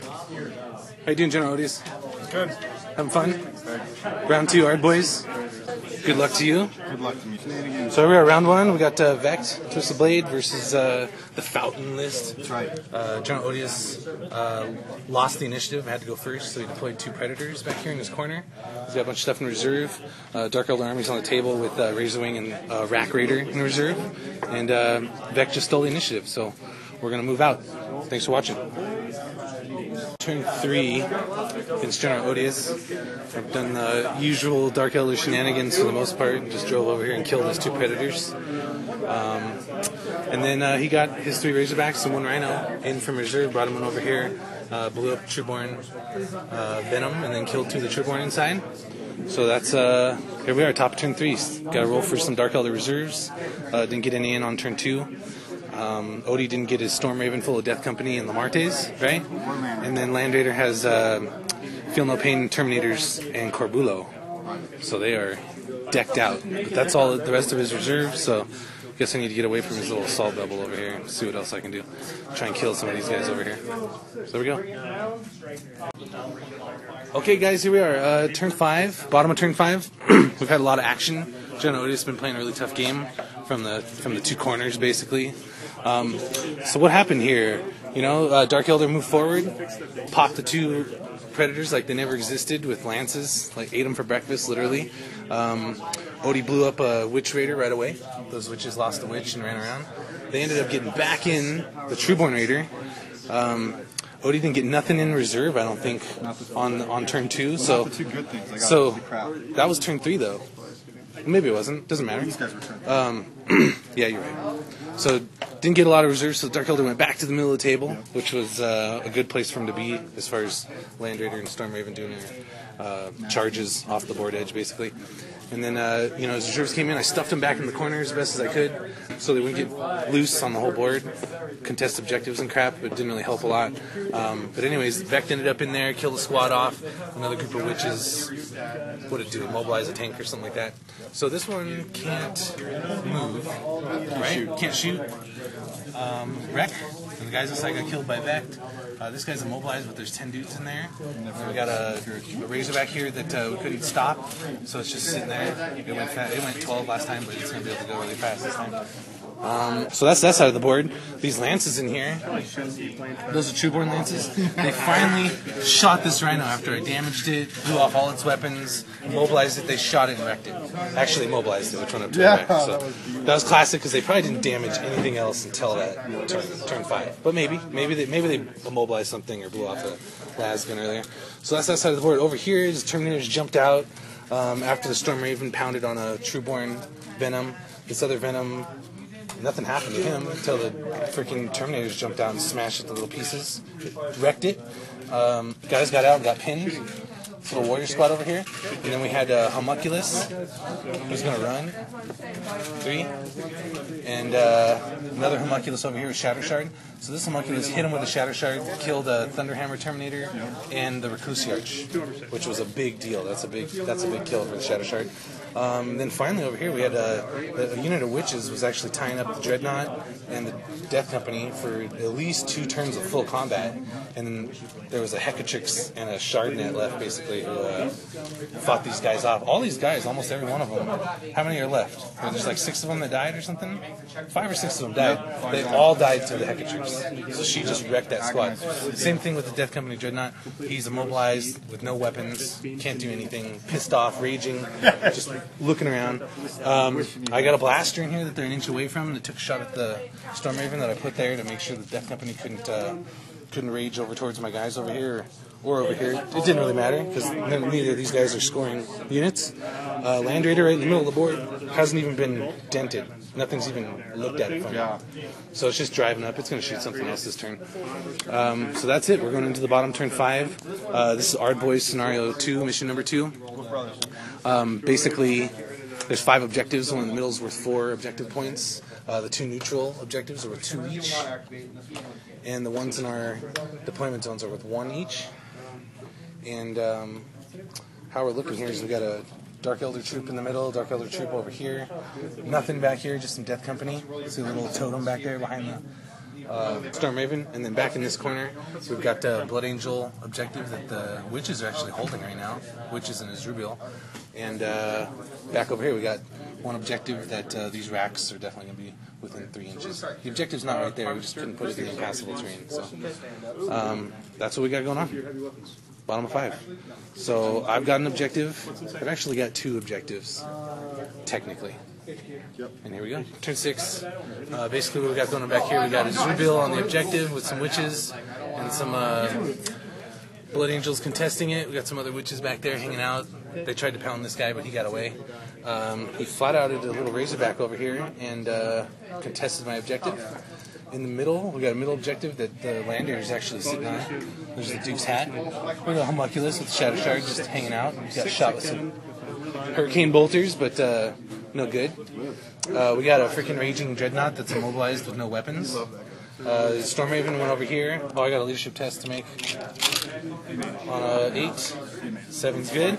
How you doing, General Oadius? Good. Having fun? Round 2, Ard Boyz. Good luck to you. Good luck to me. So we're at round 1. We got Vect, Twisted Blade versus the Fountain list. That's right. General Oadius lost the initiative, had to go first, so he deployed 2 Predators back here in his corner. He's got a bunch of stuff in reserve. Dark Eldar Army's on the table with Razorwing and Rack Raider in reserve. And Vect just stole the initiative, so we're going to move out. Thanks for watching. Turn 3 against General Oadius. I've done the usual Dark Eldar shenanigans for the most part, and just drove over here and killed his 2 Predators. And then he got his 3 Razorbacks and 1 Rhino in from reserve, brought him on over here, blew up Trueborn Venom, and then killed 2 of the Trueborn inside. So that's, here we are, top of turn 3. Got to roll for some Dark Eldar reserves. Didn't get any in on turn 2. Odie didn't get his Storm Raven full of Death Company and Lamartes, right? And then Land Raider has Feel No Pain, Terminators, and Corbulo. So they are decked out. But that's all the rest of his reserves, so I guess I need to get away from his little assault double over here and see what else I can do. Try and kill some of these guys over here. So there we go. Okay, guys, here we are. Turn 5, bottom of turn 5. We've had a lot of action. General Oadius has been playing a really tough game from the 2 corners, basically. So what happened here? You know, Dark Eldar moved forward, popped the 2 Predators like they never existed with lances, like ate them for breakfast, literally. Odie blew up a Witch Raider right away. Those witches lost the witch and ran around. They ended up getting back in the Trueborn Raider. Odie didn't get nothing in reserve, I don't think, on turn 2. So that was turn 3, though. Maybe it wasn't. Doesn't matter. Yeah, you're right. So didn't get a lot of reserves, so Dark Eldar went back to the middle of the table, which was a good place for him to be as far as Land Raider and Storm Raven doing their charges off the board edge, basically. And then, you know, as reserves came in, I stuffed them back in the corner as best as I could so they wouldn't get loose on the whole board, contest objectives and crap, but it didn't really help a lot. But anyways, Vect ended up in there, killed a squad off, another group of witches, what did it do, immobilize a tank or something like that. So this one can't move, right? Can't shoot. Wreck, and the guys inside got killed by Vect. This guy's immobilized, but there's 10 dudes in there. And we got a Razorback here that we couldn't stop, so it's just sitting there. It went 12 last time, but it's going to be able to go really fast this time. So that's that side of the board. These lances in here, those are Trueborn lances. They finally shot this Rhino after I damaged it, blew off all its weapons, immobilized it. They shot it and wrecked it. Actually immobilized it, which went up to the wreck. So that was classic because they probably didn't damage anything else until that turn 5. But maybe they immobilized something or blew off a las gun earlier. So that's that side of the board. Over here, the Terminators jumped out after the Storm Raven pounded on a Trueborn Venom. This other Venom, nothing happened to him until the freaking Terminators jumped out and smashed it to little pieces. Wrecked it. Guys got out and got pinned. This little warrior squad over here. And then we had Homunculus, who's going to run. 3. And another Homunculus over here with Shatter Shard. So this Homunculus hit him with a Shatter Shard, killed a Thunderhammer Terminator and the Reclusi Arch, which was a big deal. That's a big kill for the Shatter Shard. Then finally over here we had a unit of witches was actually tying up the Dreadnought and the Death Company for at least 2 turns of full combat, and then there was a Hecatrix and a Shardnet left basically who fought these guys off. All these guys, almost every one of them. How many are left? There's like 6 of them that died or something? 5 or 6 of them died. They all died to the Hecatrix. So she just wrecked that squad. Same thing with the Death Company Dreadnought. He's immobilized with no weapons, can't do anything, pissed off, raging, just looking around. I got a blaster in here that they're an inch away from that took a shot at the Storm Raven that I put there to make sure the Death Company couldn't rage over towards my guys over here or over here. It didn't really matter because neither of these guys are scoring units. Land Raider right in the middle of the board hasn't even been dented. Nothing's even looked at it from it. So it's just driving up. It's going to shoot something else this turn. So that's it. We're going into the bottom turn 5. This is Ard Boyz scenario 2, mission number 2. Basically, there's 5 objectives. The one in the middle is worth 4 objective points. The 2 neutral objectives are worth 2 each. And the ones in our deployment zones are worth 1 each. And how we're looking here is we got a Dark Eldar troop in the middle, Dark Eldar troop over here. Nothing back here, just some Death Company. See a little totem back there behind Storm Raven, and then back in this corner, we've got Blood Angel objective that the witches are actually holding right now. Witches and Azrubiel. And back over here, we got one objective that these racks are definitely going to be within 3 inches. The objective's not right there, we just couldn't put it in the impassable terrain. So that's what we got going on. Bottom of 5. So I've got an objective. I've actually got 2 objectives, technically. And here we go. Turn 6. Basically what we got going on back here, we got a Azrubiel on the objective with some witches and some Blood Angels contesting it. We got some other witches back there hanging out. They tried to pound this guy, but he got away. He flat outed a little Razorback over here and contested my objective. In the middle, we got a middle objective that the Lander is actually sitting on. There's the Duke's hat. We got a Homunculus with the Shadow Shard just hanging out. He got shot with some Hurricane Bolters, but no good. We got a freaking Raging Dreadnought that's immobilized with no weapons. Storm Raven went over here. Oh, I got a leadership test to make on a 8. 7's good.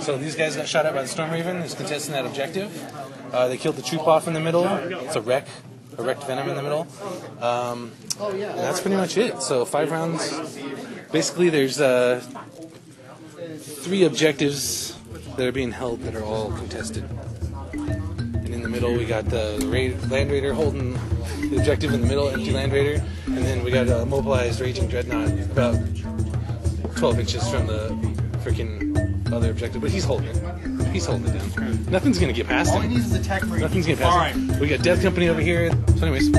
So these guys got shot at by the Storm Raven. He's contesting that objective. They killed the troop off in the middle. It's a wrecked Venom in the middle. And that's pretty much it. So 5 rounds. Basically, there's 3 objectives that are being held that are all contested. And in the middle, we got the Land Raider holding the objective in the middle, empty Land Raider. And then we got a mobilized Raging Dreadnought about 12 inches from the freaking other objective. But he's holding it. He's holding it down. Nothing's going to get past him. All he needs is a tech break. Nothing's going to get past him. We got Death Company over here. So anyways.